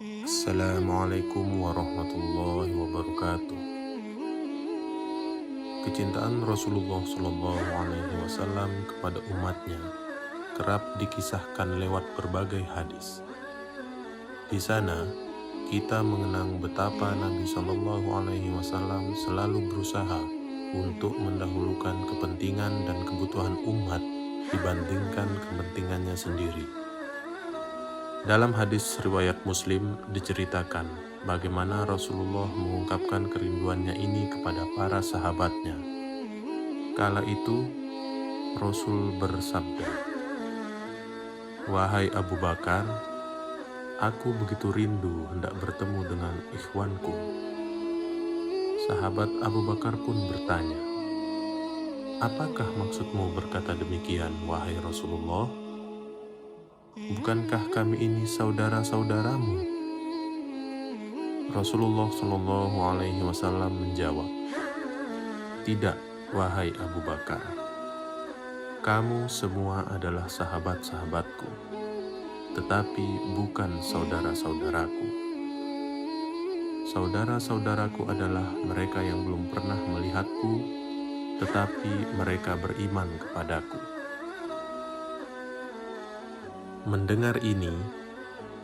Assalamualaikum warahmatullahi wabarakatuh. Kecintaan Rasulullah Shallallahu Alaihi Wasallam kepada umatnya kerap dikisahkan lewat berbagai hadis. Di sana, kita mengenang betapa Nabi Shallallahu Alaihi Wasallam selalu berusaha untuk mendahulukan kepentingan dan kebutuhan umat dibandingkan kepentingannya sendiri. Dalam hadis riwayat Muslim diceritakan bagaimana Rasulullah mengungkapkan kerinduannya ini kepada para sahabatnya. Kala itu, Rasul bersabda, "Wahai Abu Bakar, aku begitu rindu hendak bertemu dengan ikhwanku." Sahabat Abu Bakar pun bertanya, "Apakah maksudmu berkata demikian, wahai Rasulullah? Bukankah kami ini saudara-saudaramu?" Rasulullah Shallallahu Alaihi Wasallam menjawab, "Tidak, wahai Abu Bakar. Kamu semua adalah sahabat-sahabatku, tetapi bukan saudara-saudaraku. Saudara-saudaraku adalah mereka yang belum pernah melihatku, tetapi mereka beriman kepadaku." Mendengar ini,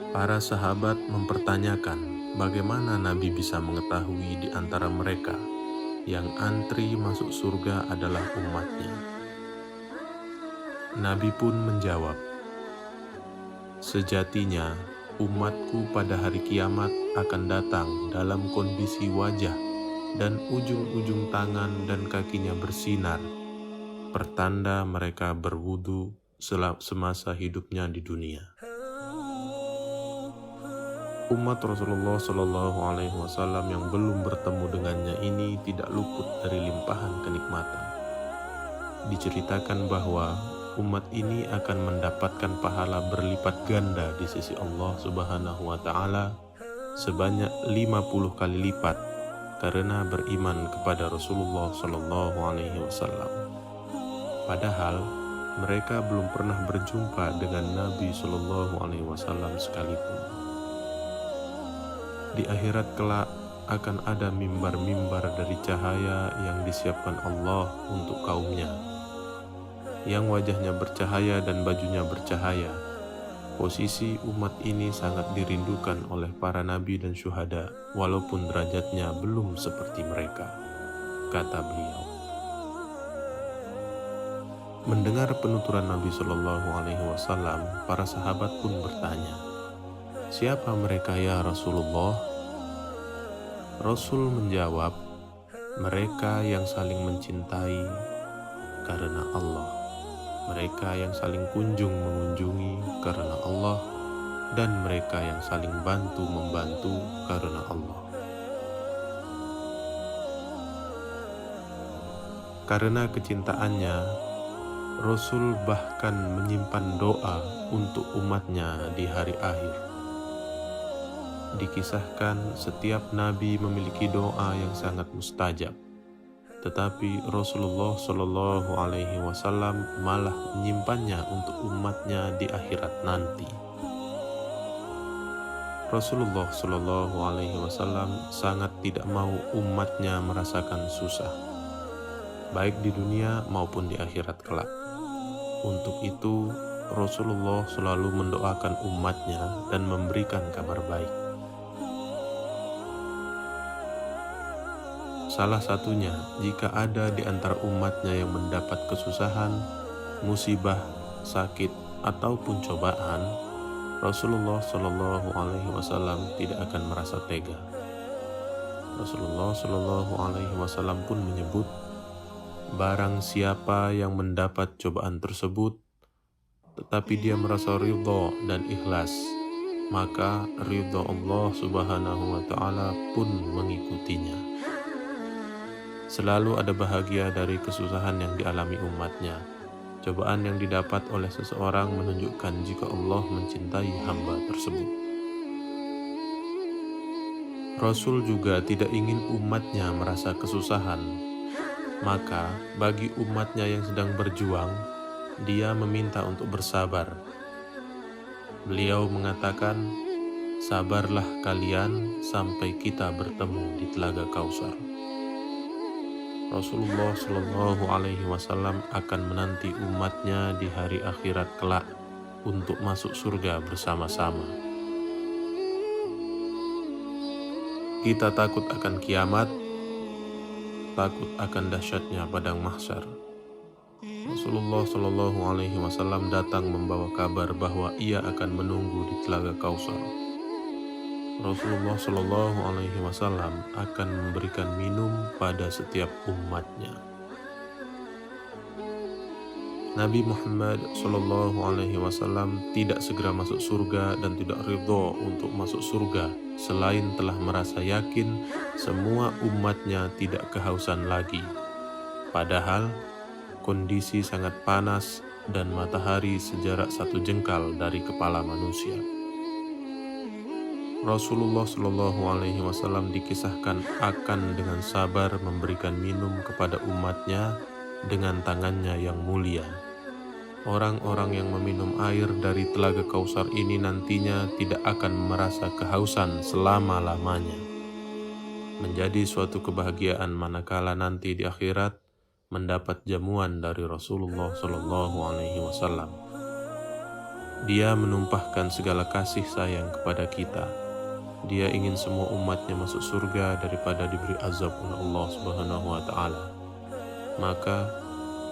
para sahabat mempertanyakan bagaimana Nabi bisa mengetahui di antara mereka yang antri masuk surga adalah umatnya. Nabi pun menjawab, "Sejatinya umatku pada hari kiamat akan datang dalam kondisi wajah dan ujung-ujung tangan dan kakinya bersinar, pertanda mereka berwudu semasa hidupnya di dunia." Umat Rasulullah Shallallahu Alaihi Wasallam yang belum bertemu dengannya ini tidak luput dari limpahan kenikmatan. Diceritakan bahwa umat ini akan mendapatkan pahala berlipat ganda di sisi Allah Subhanahu wa Ta'ala sebanyak 50 kali lipat karena beriman kepada Rasulullah Shallallahu Alaihi Wasallam. Padahal mereka belum pernah berjumpa dengan Nabi Shallallahu Alaihi Wasallam sekalipun. Di akhirat kelak akan ada mimbar-mimbar dari cahaya yang disiapkan Allah untuk kaumnya, yang wajahnya bercahaya dan bajunya bercahaya. Posisi umat ini sangat dirindukan oleh para nabi dan syuhada, walaupun derajatnya belum seperti mereka, kata beliau. Mendengar penuturan Nabi Shallallahu Alaihi Wasallam, para sahabat pun bertanya, "Siapa mereka ya Rasulullah?" Rasul menjawab, "Mereka yang saling mencintai karena Allah, mereka yang saling kunjung mengunjungi karena Allah, dan mereka yang saling bantu-membantu karena Allah." Karena kecintaannya, Rasul bahkan menyimpan doa untuk umatnya di hari akhir. Dikisahkan setiap nabi memiliki doa yang sangat mustajab, tetapi Rasulullah Shallallahu Alaihi Wasallam malah menyimpannya untuk umatnya di akhirat nanti. Rasulullah Shallallahu Alaihi Wasallam sangat tidak mau umatnya merasakan susah, baik di dunia maupun di akhirat kelak. Untuk itu, Rasulullah selalu mendoakan umatnya dan memberikan kabar baik. Salah satunya, jika ada di antara umatnya yang mendapat kesusahan, musibah, sakit, ataupun cobaan, Rasulullah Shallallahu Alaihi Wasallam tidak akan merasa tega. Rasulullah Shallallahu Alaihi Wasallam pun menyebut, barang siapa yang mendapat cobaan tersebut, tetapi dia merasa ridha dan ikhlas, maka ridha Allah Subhanahu wa Ta'ala pun mengikutinya. Selalu ada bahagia dari kesusahan yang dialami umatnya. Cobaan yang didapat oleh seseorang menunjukkan jika Allah mencintai hamba tersebut. Rasul juga tidak ingin umatnya merasa kesusahan. Maka bagi umatnya yang sedang berjuang, dia meminta untuk bersabar. Beliau mengatakan, sabarlah kalian sampai kita bertemu di Telaga Kausar. Rasulullah Shallallahu Alaihi Wasallam akan menanti umatnya di hari akhirat kelak untuk masuk surga bersama-sama. Kita takut akan kiamat, takut akan dahsyatnya padang mahsyar. Rasulullah Shallallahu Alaihi Wasallam datang membawa kabar bahwa ia akan menunggu di Telaga Kausar. Rasulullah Shallallahu Alaihi Wasallam akan memberikan minum pada setiap umatnya. Nabi Muhammad Shallallahu Alaihi Wasallam tidak segera masuk surga dan tidak ridho untuk masuk surga selain telah merasa yakin semua umatnya tidak kehausan lagi. Padahal kondisi sangat panas dan matahari sejarak 1 jengkal dari kepala manusia. Rasulullah Shallallahu Alaihi Wasallam dikisahkan akan dengan sabar memberikan minum kepada umatnya dengan tangannya yang mulia. Orang-orang yang meminum air dari Telaga Kausar ini nantinya tidak akan merasa kehausan selama-lamanya. Menjadi suatu kebahagiaan manakala nanti di akhirat mendapat jamuan dari Rasulullah Shallallahu Alaihi Wasallam. Dia menumpahkan segala kasih sayang kepada kita. Dia ingin semua umatnya masuk surga daripada diberi azab oleh Allah Subhanahu Wa Taala. Maka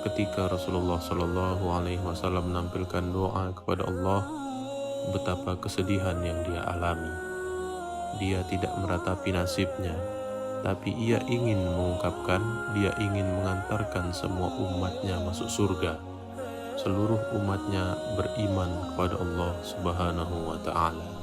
ketika Rasulullah Shallallahu Alaihi Wasallam menampilkan doa kepada Allah, betapa kesedihan yang dia alami. Dia tidak meratapi nasibnya, tapi ia ingin mengungkapkan, dia ingin mengantarkan semua umatnya masuk surga. Seluruh umatnya beriman kepada Allah Subhanahu wa Ta'ala.